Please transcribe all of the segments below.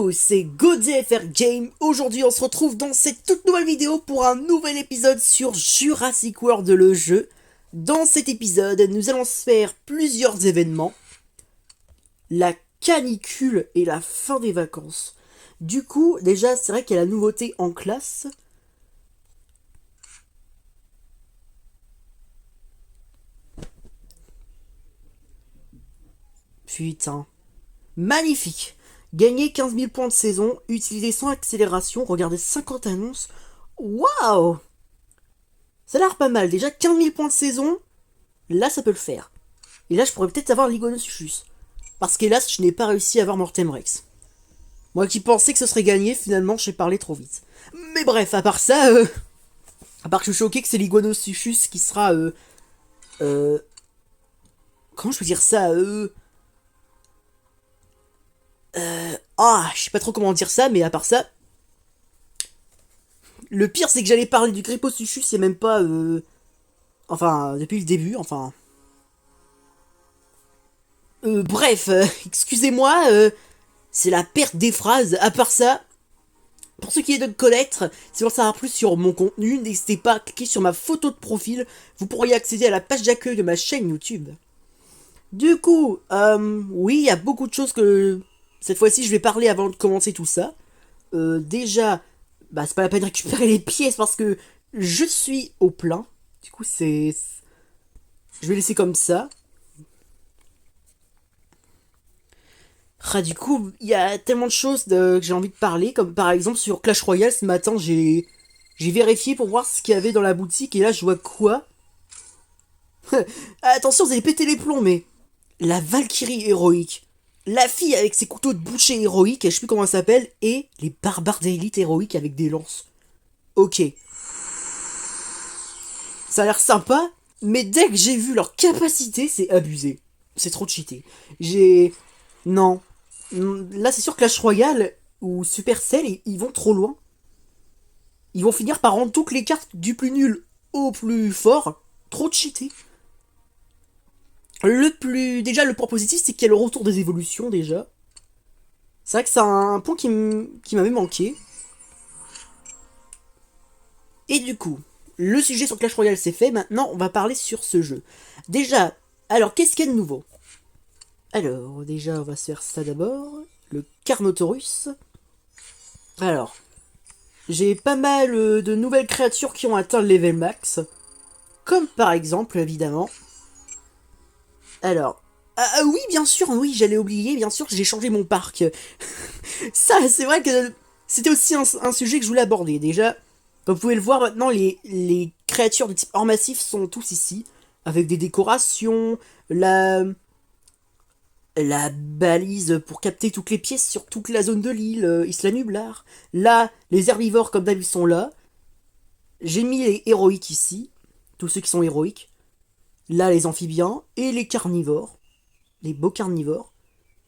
Hello, c'est GoDFR Game. Aujourd'hui, on se retrouve dans cette toute nouvelle vidéo pour un nouvel épisode sur Jurassic World le jeu. Dans cet épisode, nous allons se faire plusieurs événements. La canicule et la fin des vacances. Du coup, déjà, c'est vrai qu'il y a la nouveauté en classe. Putain. Magnifique. Gagner 15 000 points de saison, utiliser sans accélération, regarder 50 annonces. Waouh! Ça a l'air pas mal. Déjà 15 000 points de saison, là ça peut le faire. Et là je pourrais peut-être avoir l'Iguanosuchus. Parce qu'hélas, je n'ai pas réussi à avoir Mortem Rex. Moi qui pensais que ce serait gagné, finalement j'ai parlé trop vite. Mais bref, à part ça, à part que je suis choqué que c'est l'Iguanosuchus qui sera... comment je peux dire ça je sais pas trop comment dire ça, mais à part ça... Le pire, c'est que j'allais parler du Gripposuchus, c'est même pas... Enfin, depuis le début, enfin... bref, excusez-moi, c'est la perte des phrases. À part ça, pour ceux qui est de connaître, si vous voulez savoir plus sur mon contenu, n'hésitez pas à cliquer sur ma photo de profil. Vous pourriez accéder à la page d'accueil de ma chaîne YouTube. Du coup, oui, il y a beaucoup de choses que... Cette fois-ci, je vais parler avant de commencer tout ça. Déjà, bah c'est pas la peine de récupérer les pièces parce que je suis au plein. Du coup, c'est... Je vais laisser comme ça. Du coup, il y a tellement de choses que j'ai envie de parler, comme par exemple sur Clash Royale, ce matin, j'ai vérifié pour voir ce qu'il y avait dans la boutique, et là, je vois quoi? Attention, vous allez péter les plombs, mais... La Valkyrie héroïque, la fille avec ses couteaux de boucher héroïques, je sais plus comment elle s'appelle, et les barbares d'élite héroïques avec des lances. Ok. Ça a l'air sympa, mais dès que j'ai vu leur capacité, c'est abusé. C'est trop cheaté. Non. Là, c'est sûr que Clash Royale ou Supercell, ils vont trop loin. Ils vont finir par rendre toutes les cartes du plus nul au plus fort. Trop cheaté. Déjà, le point positif, c'est qu'il y a le retour des évolutions, déjà. C'est vrai que c'est un point qui m'avait manqué. Et du coup, le sujet sur Clash Royale c'est fait. Maintenant, on va parler sur ce jeu. Déjà, alors, qu'est-ce qu'il y a de nouveau? Alors, déjà, on va se faire ça d'abord. Le Carnotaurus. Alors, j'ai pas mal de nouvelles créatures qui ont atteint le level max. Comme par exemple, évidemment... Alors... oui, bien sûr, oui, j'allais oublier, bien sûr, j'ai changé mon parc. Ça, c'est vrai que c'était aussi un sujet que je voulais aborder. Déjà, comme vous pouvez le voir, maintenant, les créatures de type hors massif sont tous ici. Avec des décorations, la balise pour capter toutes les pièces sur toute la zone de l'île, Isla Nublar. Là, les herbivores comme d'hab ils sont là. J'ai mis les héroïques ici, tous ceux qui sont héroïques. Là, les amphibiens et les carnivores, les beaux carnivores,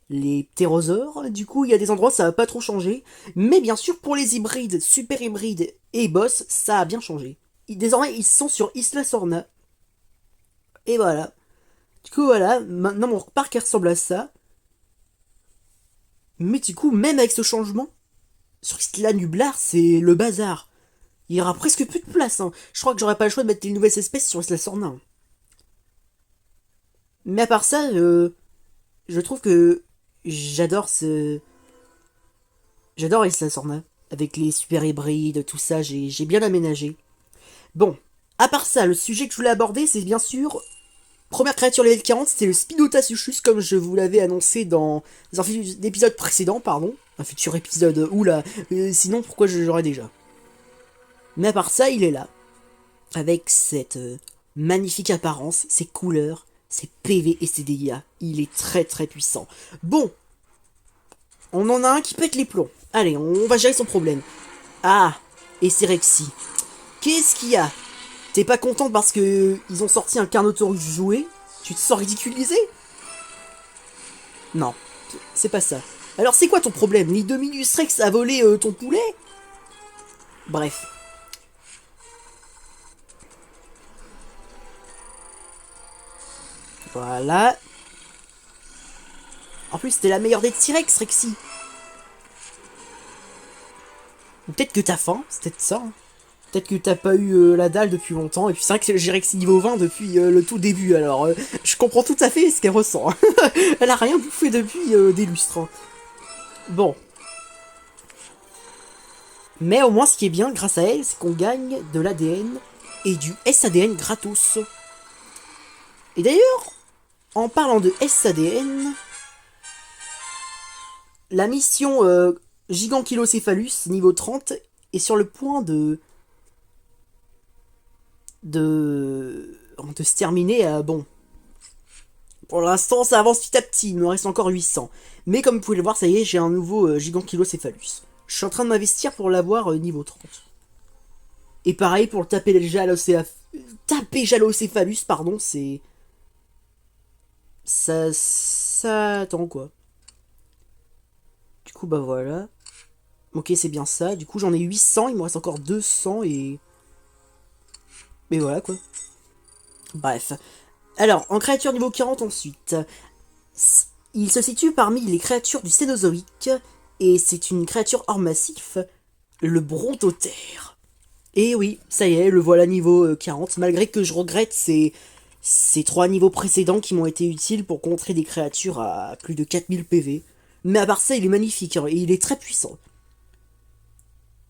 les ptérosaures. Du coup, il y a des endroits où ça va pas trop changer. Mais bien sûr, pour les hybrides, super hybrides et boss, ça a bien changé. Désormais, ils sont sur Isla Sorna. Et voilà. Du coup, voilà, maintenant mon parc ressemble à ça. Mais du coup, même avec ce changement, sur Isla Nublar, c'est le bazar. Il y aura presque plus de place. Hein. Je crois que j'aurais pas le choix de mettre les nouvelles espèces sur Isla Sorna. Mais à part ça, je trouve que j'adore ce... J'adore Isla Sorna. Avec les super hybrides, tout ça, j'ai bien aménagé. Bon, à part ça, le sujet que je voulais aborder, c'est bien sûr... Première créature level 40, c'était le Spinotasurus, comme je vous l'avais annoncé dans un épisode précédent, pardon. Un futur épisode, oula, sinon pourquoi je l'aurais déjà. Mais à part ça, il est là. Avec cette magnifique apparence, ses couleurs, ses PV et ses dégâts. Il est très très puissant. Bon, on en a un qui pète les plombs. Allez, on va gérer son problème. Ah, et c'est Rexy. Qu'est-ce qu'il y a? T'es pas content parce que ils ont sorti un Carnotaurus joué? Tu te sens ridiculisé? Non, c'est pas ça. Alors c'est quoi ton problème? L'Indominus Rex a volé ton poulet? Bref. Voilà. En plus, c'était la meilleure des T-Rex, Rexy. Ou peut-être que t'as faim, c'est peut-être ça. Hein. Peut-être que t'as pas eu la dalle depuis longtemps, et puis c'est vrai que j'ai Rexy niveau 20 depuis le tout début, alors je comprends tout à fait ce qu'elle ressent. Elle a rien bouffé depuis des lustres. Hein. Bon. Mais au moins ce qui est bien grâce à elle, c'est qu'on gagne de l'ADN et du SADN gratos. Et d'ailleurs, en parlant de SADN, la mission Gigankilocéphalus niveau 30 est sur le point de se terminer. Bon, pour l'instant, ça avance petit à petit. Il me reste encore 800. Mais comme vous pouvez le voir, ça y est, j'ai un nouveau Gigankilocéphalus. Je suis en train de m'investir pour l'avoir niveau 30. Et pareil pour le taper Jalocéphalus, pardon, c'est... Ça attend quoi. Du coup, bah voilà. Ok, c'est bien ça. Du coup, j'en ai 800, il me reste encore 200 et... Mais voilà quoi. Bref. Alors, en créature niveau 40 ensuite. Il se situe parmi les créatures du Cénozoïque et c'est une créature hors massif, le Brontotère. Et oui, ça y est, le voilà niveau 40, malgré que je regrette ces 3 niveaux précédents qui m'ont été utiles pour contrer des créatures à plus de 4000 PV. Mais à part ça, il est magnifique, hein, et il est très puissant.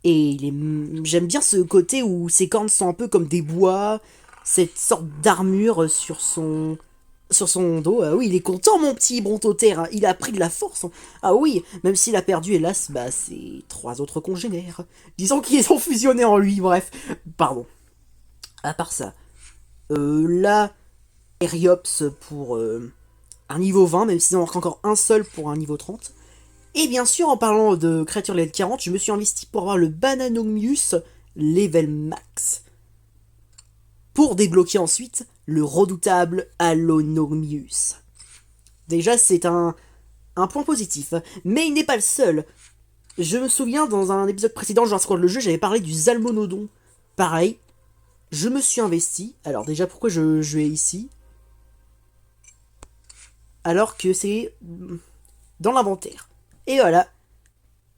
Et j'aime bien ce côté où ses cornes sont un peu comme des bois, cette sorte d'armure sur son dos. Ah oui, il est content, mon petit Brontotère. Hein. Il a pris de la force. Hein. Ah oui, même s'il a perdu, hélas, bah, ses 3 autres congénères. Disons qu'ils ont fusionné en lui, bref. Pardon. À part ça. Là, Eriops pour un niveau 20, même s'il en manque encore un seul pour un niveau 30. Et bien sûr, en parlant de créatures level 40, je me suis investi pour avoir le Bananomius level max. Pour débloquer ensuite le redoutable Alonomius. Déjà, c'est un point positif, mais il n'est pas le seul. Je me souviens, dans un épisode précédent, genre Scroll le jeu, j'avais parlé du Zalmonodon. Pareil, je me suis investi. Alors déjà, pourquoi je vais ici? Alors que c'est dans l'inventaire. Et voilà,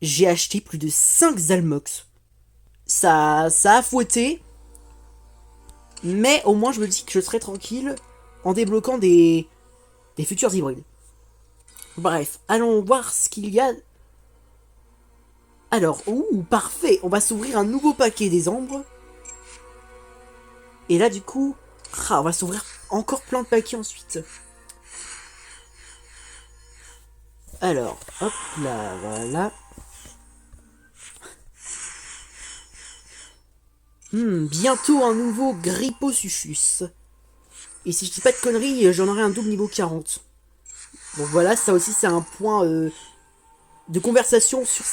j'ai acheté plus de 5 Zalmox. Ça a fouetté, mais au moins je me dis que je serai tranquille en débloquant des futurs hybrides. Bref, allons voir ce qu'il y a. Alors, parfait, on va s'ouvrir un nouveau paquet des ombres. Et là, du coup, on va s'ouvrir encore plein de paquets ensuite. Alors, hop là, voilà. Bientôt un nouveau Gripposuchus. Et si je dis pas de conneries, j'en aurai un double niveau 40. Donc voilà, ça aussi c'est un point de conversation sur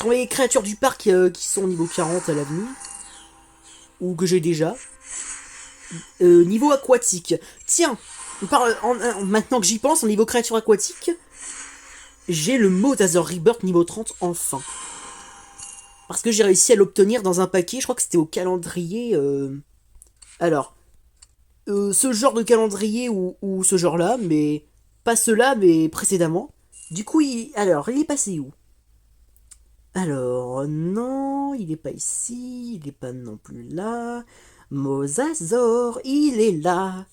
les créatures du parc qui sont au niveau 40 à l'avenir. Ou que j'ai déjà. Niveau aquatique. Tiens, maintenant que j'y pense, au niveau créature aquatique, j'ai le Motazor Rebirth niveau 30 enfin. Parce que j'ai réussi à l'obtenir dans un paquet, je crois que c'était au calendrier. Alors, ce genre de calendrier ou ce genre-là, mais pas ceux-là, mais précédemment. Du coup, il est passé où? Alors, non, il est pas ici, il est pas non plus là. Mosazor, il est là.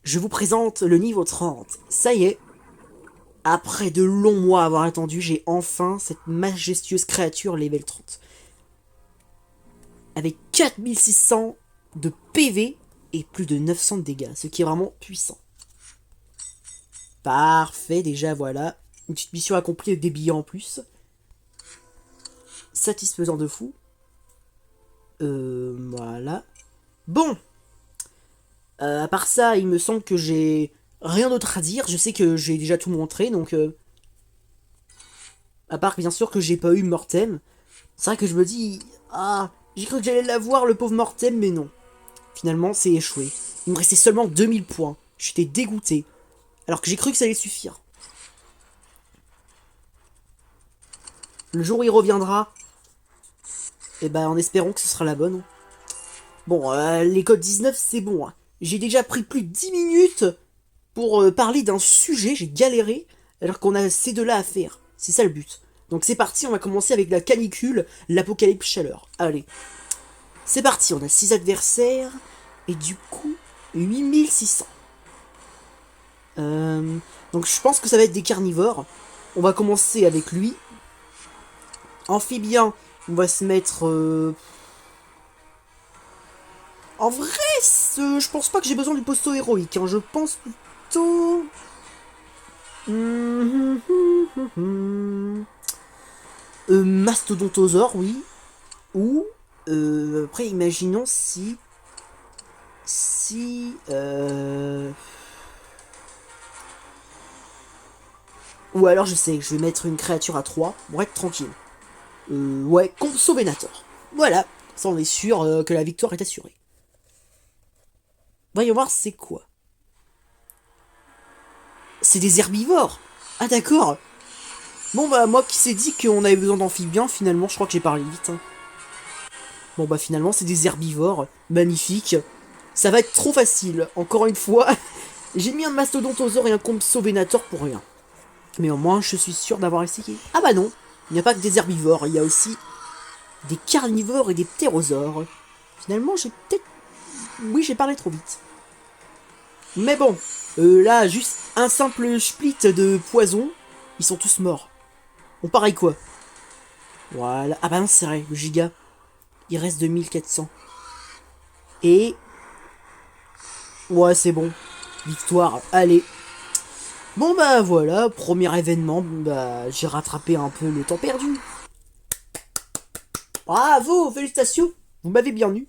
Je vous présente le niveau 30. Ça y est. Après de longs mois à avoir attendu, j'ai enfin cette majestueuse créature level 30. Avec 4600 de PV et plus de 900 de dégâts, ce qui est vraiment puissant. Parfait, déjà voilà. Une petite mission accomplie avec des billets en plus. Satisfaisant de fou. Voilà. Bon. À part ça, il me semble que j'ai rien d'autre à dire. Je sais que j'ai déjà tout montré, donc... à part bien sûr que j'ai pas eu Mortem. C'est vrai que je me dis... Ah, j'ai cru que j'allais l'avoir, le pauvre Mortem, mais non. Finalement, c'est échoué. Il me restait seulement 2000 points. J'étais dégoûté. Alors que j'ai cru que ça allait suffire. Le jour où il reviendra, et ben en espérant que ce sera la bonne. Bon, les codes 19, c'est bon. Hein. J'ai déjà pris plus de 10 minutes pour parler d'un sujet, j'ai galéré, alors qu'on a ces deux-là à faire. C'est ça le but. Donc c'est parti, on va commencer avec la canicule, l'apocalypse chaleur. Allez, c'est parti, on a 6 adversaires, et du coup, 8600. Donc je pense que ça va être des carnivores. On va commencer avec lui. Amphibien, on va se mettre... En vrai, je pense pas que j'ai besoin du posto héroïque. Hein. Je pense plutôt... Mastodontosaure, oui. Ou... après, imaginons si... Ou alors je sais, je vais mettre une créature à 3 pour être tranquille. Ouais, Compsognathor. Voilà, ça on est sûr que la victoire est assurée. Voyons voir c'est quoi. C'est des herbivores. Ah d'accord. Bon bah moi qui s'est dit qu'on avait besoin d'amphibiens, finalement je crois que j'ai parlé vite. Hein. Bon bah finalement c'est des herbivores. Magnifique. Ça va être trop facile. Encore une fois, j'ai mis un mastodontosaure et un Compsognathor pour rien. Mais au moins je suis sûr d'avoir essayé. Ah bah non, il n'y a pas que des herbivores, il y a aussi des carnivores et des ptérosaures. Finalement j'ai peut-être... Oui j'ai parlé trop vite. Mais bon, là juste un simple split de poison, ils sont tous morts. On pareil quoi. Voilà. Ah bah non c'est vrai, le giga. Il reste 2400. Et... Ouais c'est bon. Victoire, allez. Bon bah voilà, premier événement, bah j'ai rattrapé un peu le temps perdu. Bravo, félicitations, vous m'avez bien eu.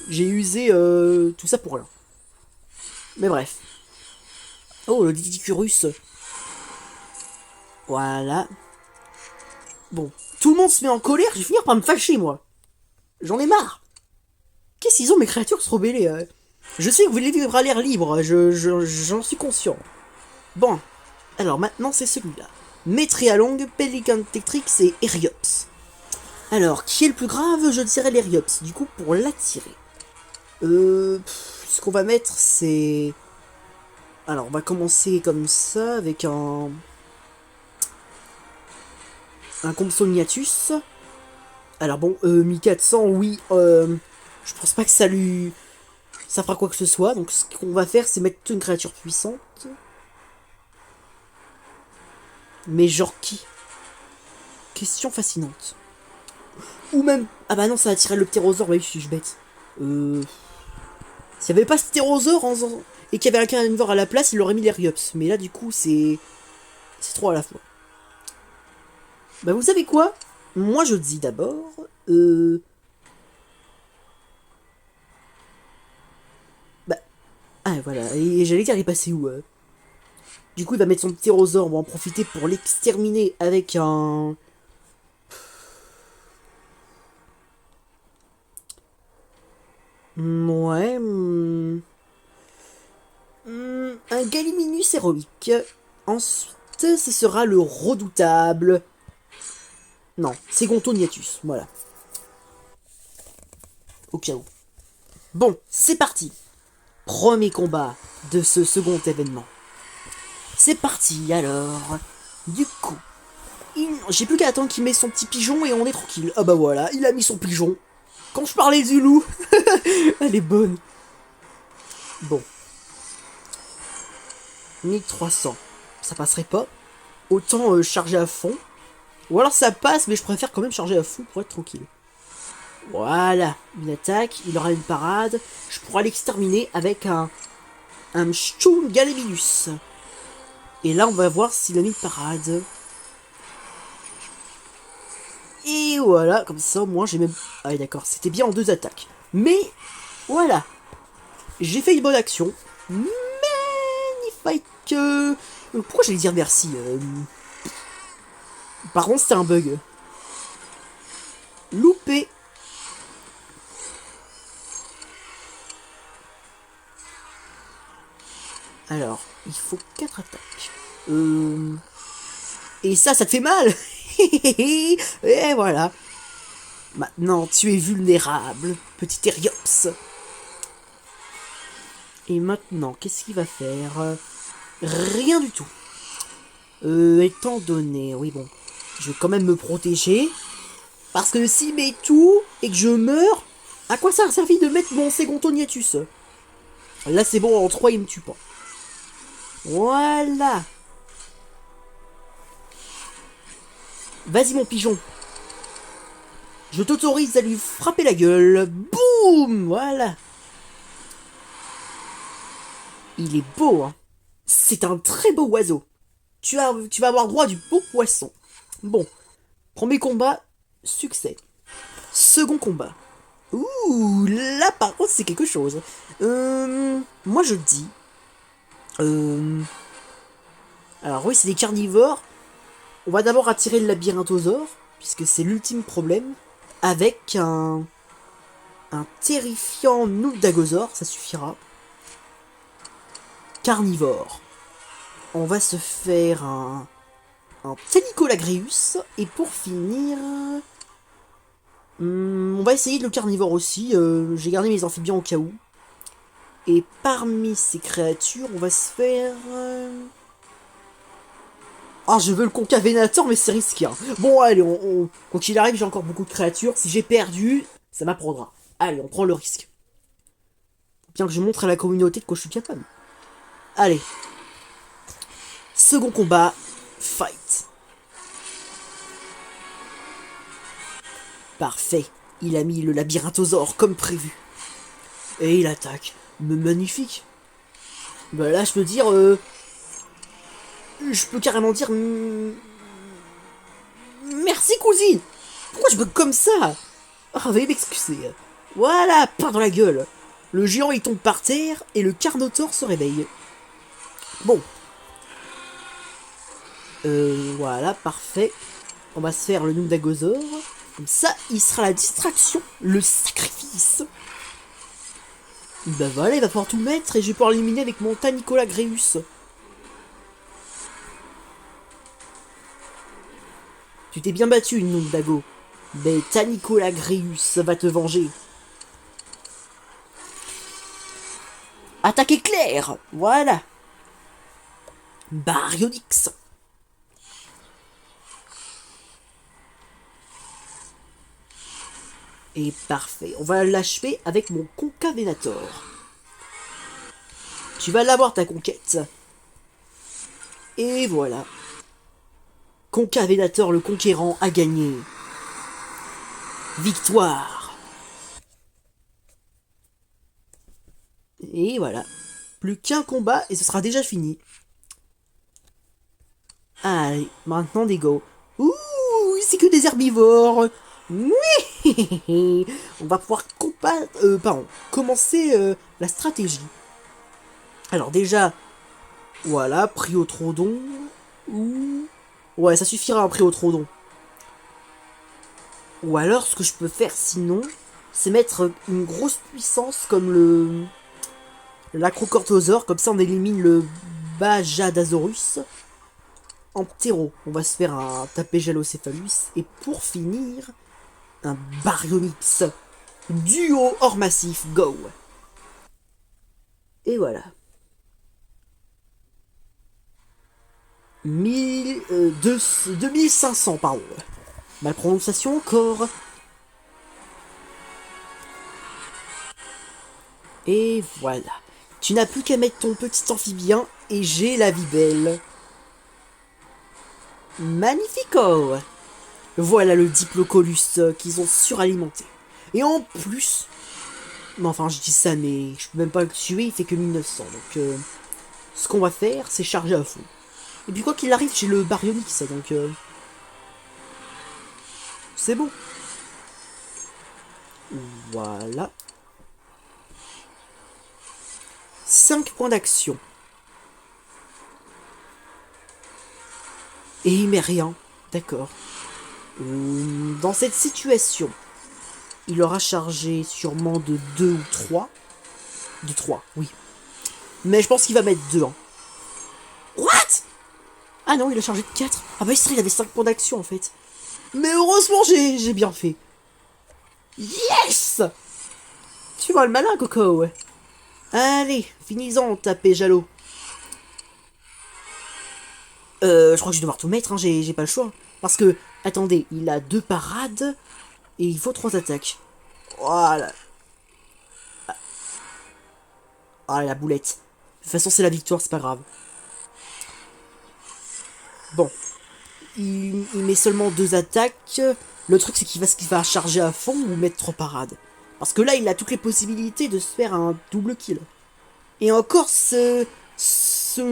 J'ai usé tout ça pour rien. Mais bref. Oh, le Didicurus. Voilà. Bon, tout le monde se met en colère, je vais finir par me fâcher, moi. J'en ai marre. Qu'est-ce qu'ils ont, mes créatures se rebeller Je sais que vous voulez vivre à l'air libre, j'en suis conscient. Bon, alors maintenant c'est celui-là. Métréalongue, Pélican Tectrix et Eriops. Alors, qui est le plus grave? Je dirais l'Eriops, du coup, pour l'attirer. Ce qu'on va mettre, c'est... Alors, on va commencer comme ça, avec un Compsognathus. Alors bon, 1400, oui, je pense pas que ça lui... Ça fera quoi que ce soit, donc ce qu'on va faire, c'est mettre une créature puissante. Mais genre qui? Question fascinante. Ou même... Ah bah non, ça attirait le ptérosaure, bah oui, suis-je bête. S'il n'y avait pas ce ptérosaure et qu'il y avait un carnivore à la place, il aurait mis l'Eriops. Mais là, du coup, c'est trop à la fois. Bah vous savez quoi? Moi, je dis d'abord... Bah... Ah, voilà. Et j'allais dire, il est passé où Du coup, il va mettre son ptérosaure. On va en profiter pour l'exterminer avec un... Ouais... un Gallimimus héroïque. Ensuite, ce sera le redoutable... Non, Segontognathus, voilà. Au cas où. Bon, c'est parti. Premier combat de ce second événement. C'est parti alors. Du coup, j'ai plus qu'à attendre qu'il mette son petit pigeon et on est tranquille. Ah bah voilà, il a mis son pigeon. Quand je parlais du loup, elle est bonne. Bon. 1300. Ça passerait pas. Autant charger à fond. Ou alors ça passe, mais je préfère quand même charger à fond pour être tranquille. Voilà, une attaque, il aura une parade. Je pourrai l'exterminer avec un Sturm Gallimimus. Et là, on va voir s'il a mis une parade. Et voilà, comme ça, au moins, j'ai même... Ah oui, d'accord, c'était bien en 2 attaques. Mais, voilà. J'ai fait une bonne action. Magnifique. Pourquoi j'allais dire merci Par contre, c'était un bug. Loupé. Alors, il faut 4 attaques. Et ça te fait mal. Et voilà. Maintenant, tu es vulnérable, petit Eriops. Et maintenant, qu'est-ce qu'il va faire? Rien du tout. Étant donné... Oui, bon. Je vais quand même me protéger. Parce que s'il met tout et que je meurs, à quoi ça a servi de mettre mon Segantoniatus? Là c'est bon, en 3 il me tue pas. Voilà. Vas-y mon pigeon. Je t'autorise à lui frapper la gueule. Boum. Voilà. Il est beau, hein. C'est un très beau oiseau. Tu vas avoir droit du beau poisson. Bon. Premier combat, succès. Second combat. Ouh, là par contre c'est quelque chose. Moi je dis... Alors oui, c'est des carnivores. On va d'abord attirer le labyrinthosaure, puisque c'est l'ultime problème. Avec un terrifiant Nuldagosaure, ça suffira. Carnivore. On va se faire un Ptenicolagrieus. Et pour finir... on va essayer de le carnivore aussi. J'ai gardé mes amphibiens au cas où. Et parmi ces créatures, on va se faire... Ah, je veux le Concavenator, mais c'est risqué. Hein. Bon, allez, quoi qu'il arrive, j'ai encore beaucoup de créatures. Si j'ai perdu, ça m'apprendra. Allez, on prend le risque. Bien que je montre à la communauté de quoi je suis capable. Allez. Second combat, fight. Parfait. Il a mis le labyrinthosaure comme prévu. Et il attaque. Magnifique. Bah là, je peux dire... Je peux carrément dire... Merci, cousine. Pourquoi je bug comme ça? Ah, veuillez m'excuser. Voilà, pain dans la gueule. Le géant, il tombe par terre et le Carnotaure se réveille. Bon. Voilà, parfait. On va se faire le Nundagosaure. Comme ça, il sera la distraction, le sacrifice. Bah voilà, il va pouvoir tout mettre et je vais pouvoir l'éliminer avec mon Ptenicolagrieus. Tu t'es bien battu, Nundago. Mais Ptenicolagrieus va te venger. Attaque éclair. Voilà. Baryonyx. Et parfait. On va l'achever avec mon Concavenator. Tu vas l'avoir ta conquête. Et voilà. Concavenator le conquérant a gagné. Victoire. Et voilà. Plus qu'un combat et ce sera déjà fini. Allez, maintenant des go. Ouh, c'est que des herbivores. Oui. On va pouvoir commencer la stratégie. Alors déjà, voilà, Priotrodon. Ouh. Ouais, ça suffira un Priotrodon. Ou alors, ce que je peux faire sinon, c'est mettre une grosse puissance comme l'Acrocortosaure. Comme ça, on élimine le Bajadasaurus. En ptéro, on va se faire un Tapéjalocéphalus. Et pour finir, un Baryonyx. Duo hors massif, go. Et voilà. 2500, pardon. Mal prononciation encore. Et voilà. Tu n'as plus qu'à mettre ton petit amphibien et j'ai la vie belle. Magnifico. Voilà le Diplocolus qu'ils ont suralimenté. Et en plus... Enfin, je dis ça, mais je peux même pas le tuer, il fait que 1900. Donc, ce qu'on va faire, c'est charger à fond. Et puis quoi qu'il arrive, j'ai le Baryonyx, donc... c'est bon. Voilà. 5 points d'action. Et il met rien. D'accord. Dans cette situation, il aura chargé sûrement de 2 ou 3. De 3, oui. Mais je pense qu'il va mettre 2. Hein. What? Ah non, il a chargé de 4. Ah bah il avait 5 points d'action en fait. Mais heureusement, j'ai bien fait. Yes! Tu vois le malin, Coco, ouais. Allez, finis-en, tapez Jalo. Je crois que je vais devoir tout mettre, hein, j'ai pas le choix. Parce que Attendez, il a 2 parades et il faut 3 attaques. Voilà. Ah, la boulette. De toute façon, c'est la victoire, c'est pas grave. Bon. Il met seulement 2 attaques. Le truc, c'est qu'il va charger à fond ou mettre 3 parades. Parce que là, il a toutes les possibilités de se faire un double kill. Et encore, ce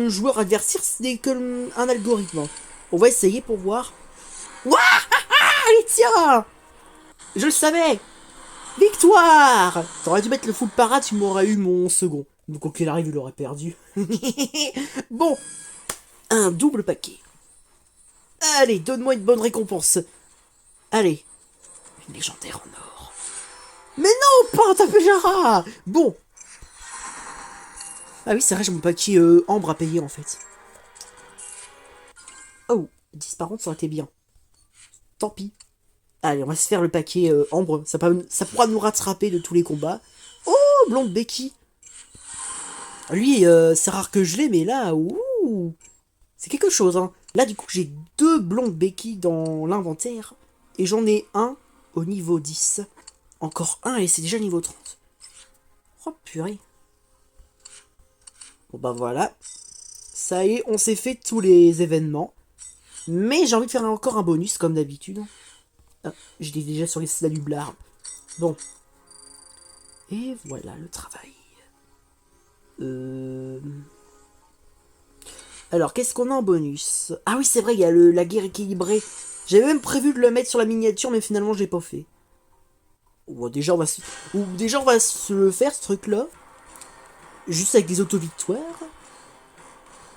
joueur adversaire, ce n'est que un algorithme. On va essayer pour voir. Wouah! Allez, tiens! Je le savais! Victoire! T'aurais dû mettre le full parade, tu m'aurais eu mon second. Donc, quoi qu'il arrive, il aurait perdu. Bon, un double paquet. Allez, donne-moi une bonne récompense. Allez, une légendaire en or. Mais non, pas un Tapejara! Bon. Ah oui, c'est vrai, j'ai mon paquet ambre à payer en fait. Oh, disparante, ça aurait été bien. Tant pis. Allez, on va se faire le paquet ambre. Ça pourra nous rattraper de tous les combats. Oh, blonde Becky. Lui, c'est rare que je l'ai, mais là, ouh, c'est quelque chose, hein. Là, du coup, j'ai 2 blondes Becky dans l'inventaire. Et j'en ai un au niveau 10. Encore un et c'est déjà niveau 30. Oh, purée. Bon, bah voilà. Ça y est, on s'est fait tous les événements. Mais j'ai envie de faire encore un bonus, comme d'habitude. Ah, je l'ai déjà sur la nublard. Bon. Et voilà le travail. Alors, qu'est-ce qu'on a en bonus? Ah oui, c'est vrai, il y a la guerre équilibrée. J'avais même prévu de le mettre sur la miniature, mais finalement, je l'ai pas fait. Ou déjà, on va se le faire, ce truc-là. Juste avec des auto-victoires.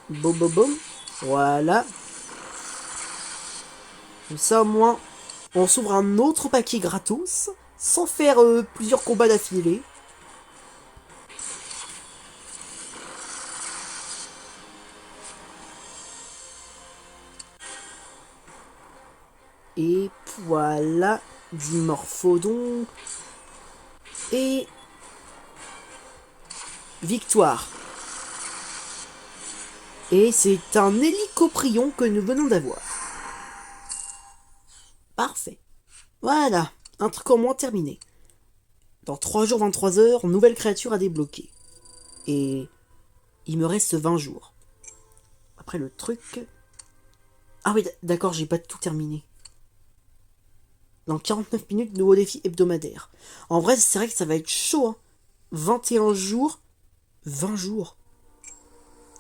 Boum, boum, boum. Voilà. Comme ça, au moins, on s'ouvre un autre paquet gratos, sans faire plusieurs combats d'affilée. Et voilà, Dimorphodon. Et victoire. Et c'est un hélicoprion que nous venons d'avoir. Parfait. Voilà, un truc en moins terminé. Dans 3 jours, 23 heures, nouvelle créature à débloquer. Et il me reste 20 jours. Après le truc... Ah oui, d'accord, j'ai pas tout terminé. Dans 49 minutes, nouveau défi hebdomadaire. En vrai, c'est vrai que ça va être chaud, hein. 21 jours, 20 jours.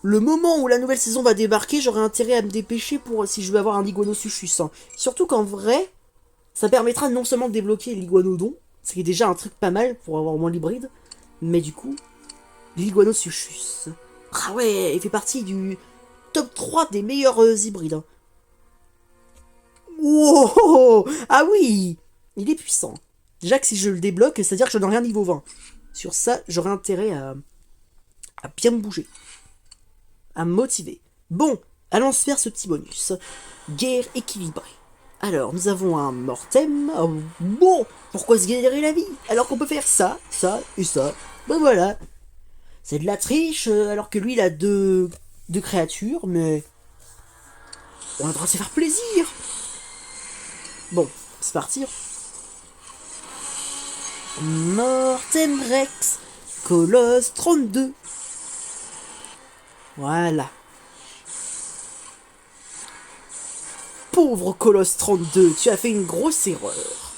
Le moment où la nouvelle saison va débarquer, j'aurai intérêt à me dépêcher pour si je veux avoir un Iguanosuchus. Hein. Surtout qu'en vrai, ça permettra non seulement de débloquer l'Iguanodon, ce qui est déjà un truc pas mal pour avoir au moins l'hybride, mais du coup, l'Iguanosuchus. Ah ouais, il fait partie du top 3 des meilleurs hybrides. Hein. Wow! Ah oui! Il est puissant. Déjà que si je le débloque, c'est-à-dire que je n'en ai rien niveau 20. Sur ça, j'aurai intérêt à bien me bouger. À me motiver. Bon, allons se faire ce petit bonus. Guerre équilibrée. Alors, nous avons un Mortem. Oh, bon, pourquoi se galérer la vie alors qu'on peut faire ça, ça et ça. Ben voilà. C'est de la triche, alors que lui, il a deux créatures, mais... on a le droit de se faire plaisir. Bon, c'est parti. Mortem Rex, Colosse 32. Voilà. Pauvre Colosse 32, tu as fait une grosse erreur.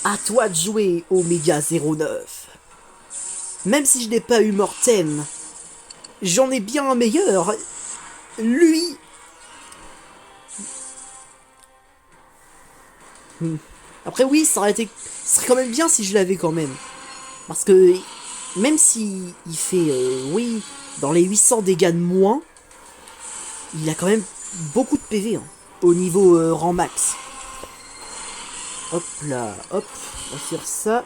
À toi de jouer, Omega 09. Même si je n'ai pas eu Mortem, j'en ai bien un meilleur. Lui... Après oui, ça serait quand même bien si je l'avais quand même. Parce que même si il fait, oui, dans les 800 dégâts de moins, il a quand même beaucoup de PV hein, au niveau rang max. Hop là, hop, on va faire ça.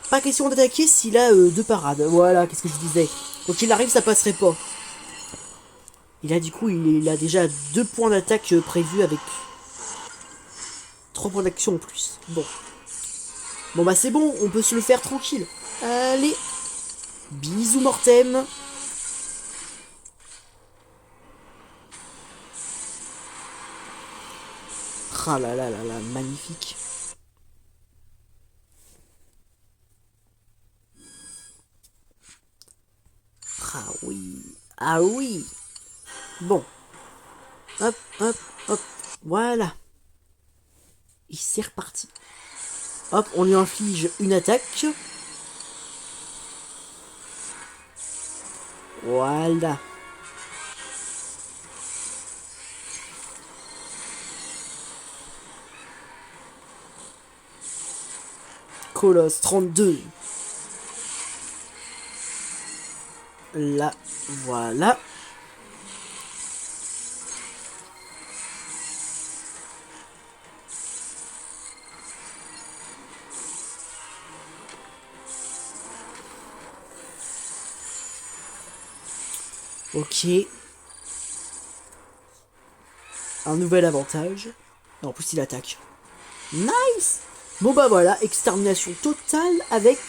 Pas question d'attaquer s'il a 2 parades. Voilà, qu'est-ce que je disais. Quand il arrive, ça passerait pas. Et là, du coup, il a déjà 2 points d'attaque prévus avec 3 points d'action en plus. Bon. Bon, bah c'est bon, on peut se le faire tranquille. Allez. Bisous Mortem. Ah là là là là, magnifique. Ah oui. Ah oui. Bon. Hop, hop, hop. Voilà. Et c'est reparti. Hop, on lui inflige une attaque. Voilà. Colosse 32. Là, voilà. Ok. Un nouvel avantage. Et en plus, il attaque. Nice. Bon bah voilà, extermination totale avec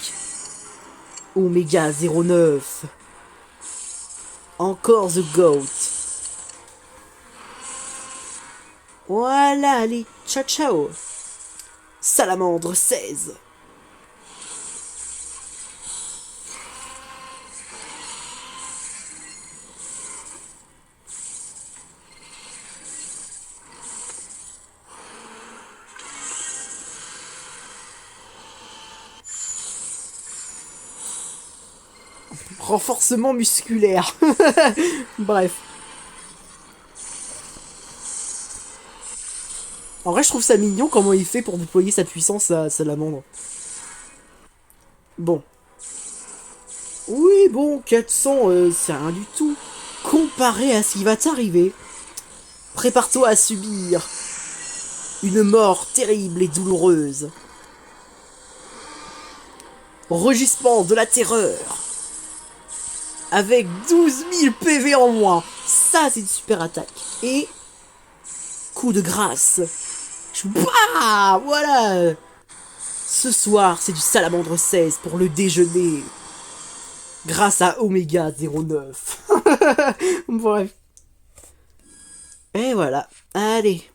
Oméga 09. Encore The Goat. Voilà, allez, ciao ciao. Salamandre 16. Renforcement musculaire. Bref. En vrai, je trouve ça mignon comment il fait pour déployer sa puissance à Salamandre. Bon. Oui, bon, 400, c'est rien du tout. Comparé à ce qui va t'arriver, prépare-toi à subir une mort terrible et douloureuse. Rugissement de la terreur. Avec 12 000 PV en moins. Ça, c'est une super attaque. Et coup de grâce. Bah, voilà. Ce soir, c'est du Salamandre 16 pour le déjeuner. Grâce à Oméga 09. Bref. Et voilà. Allez.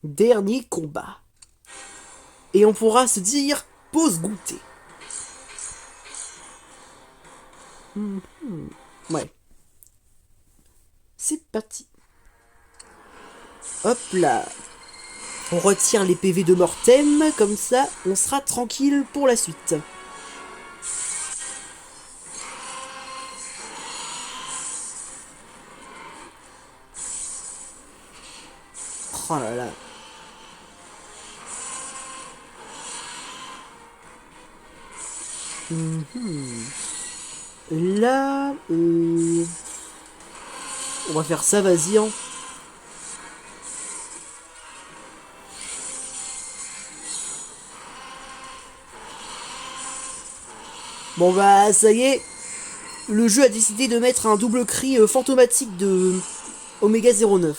Dernier combat. Et on pourra se dire pause goûter. Ouais. C'est parti. Hop là. On retire les PV de Mortem, comme ça on sera tranquille pour la suite. Oh là là. Là, on va faire ça, vas-y. Hein. Bon bah ça y est, le jeu a décidé de mettre un double cri fantomatique de Oméga 09.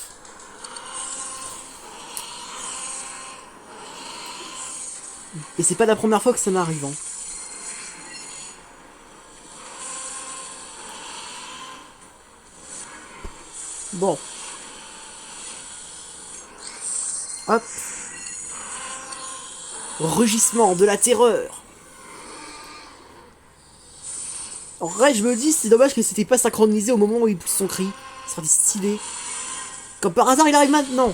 Et c'est pas la première fois que ça m'arrive. Hein. Bon. Hop. Rugissement de la terreur. En vrai, je me dis, c'est dommage que c'était pas synchronisé au moment où il pousse son cri. Ça serait stylé. Comme par hasard, il arrive maintenant.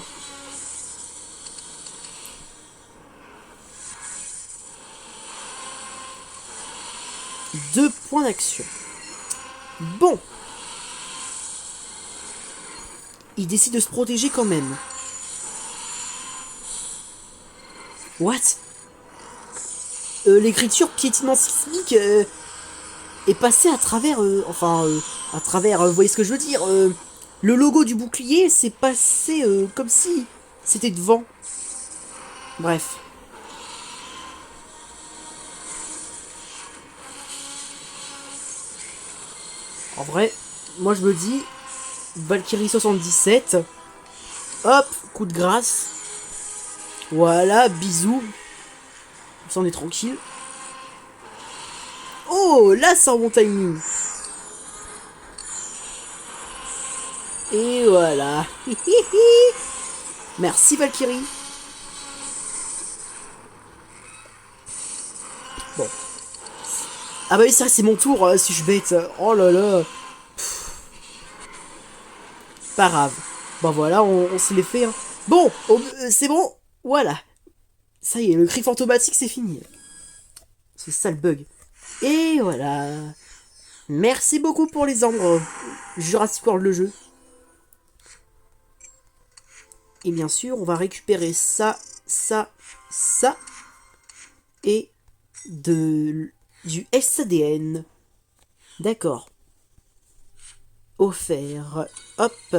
Deux points d'action. Bon. Il décide de se protéger quand même. What? L'écriture piétinement sismique est passée à travers... à travers... vous voyez ce que je veux dire le logo du bouclier s'est passé comme si c'était devant. Bref. En vrai, moi je me dis... Valkyrie 77. Hop, coup de grâce. Voilà, bisous. Ça on est tranquille. Oh, là, c'est un bon timing. Et voilà. Merci, Valkyrie. Bon. Ah bah oui, ça, c'est mon tour, si je bête. Oh là là. Pas grave. Bon, voilà, on se les fait. Hein. Bon, c'est bon. Voilà. Ça y est, le cri fantomatique, c'est fini. C'est ça le bug. Et voilà. Merci beaucoup pour les ombres. Jurassic World le jeu. Et bien sûr, on va récupérer ça, ça, ça. Et du SADN. D'accord. Offert. Hop.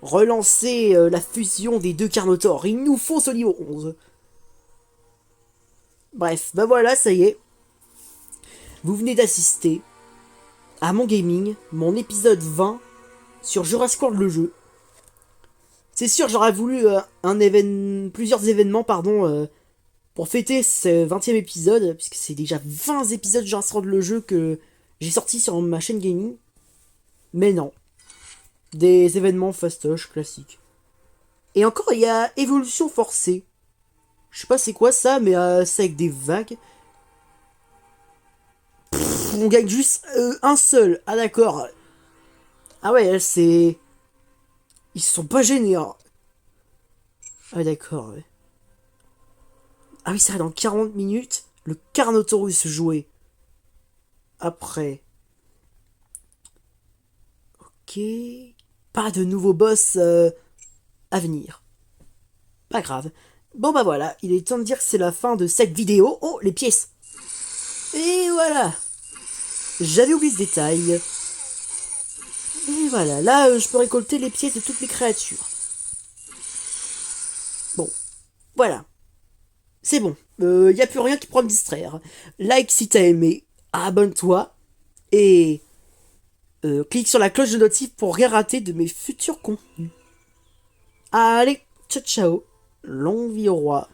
Relancer la fusion des deux Carnotaurs. Il nous faut ce niveau 11. Bref, bah voilà, ça y est. Vous venez d'assister à mon gaming, mon épisode 20 sur Jurassic World le jeu. C'est sûr, j'aurais voulu plusieurs événements pour fêter ce 20e épisode, puisque c'est déjà 20 épisodes de Jurassic World le jeu que j'ai sorti sur ma chaîne gaming. Mais non. Des événements fastoches classiques. Et encore, il y a évolution forcée. Je sais pas c'est quoi ça, mais c'est avec des vagues. On gagne juste un seul. Ah d'accord. Ah ouais, c'est... Ils se sont pas gênés. Hein. Ah d'accord, ouais. Ah oui, c'est vrai, dans 40 minutes, le Carnotaurus jouait. Après. Ok. Pas de nouveau boss à venir. Pas grave. Bon bah voilà, il est temps de dire que c'est la fin de cette vidéo. Oh, les pièces. Et voilà. J'avais oublié ce détail. Et voilà, là je peux récolter les pièces de toutes les créatures. Bon, voilà. C'est bon. Y a plus rien qui pourra me distraire. Like si t'as aimé. Abonne-toi. Et clique sur la cloche de notif pour rien rater de mes futurs contenus. Allez, ciao ciao. Longue vie au roi.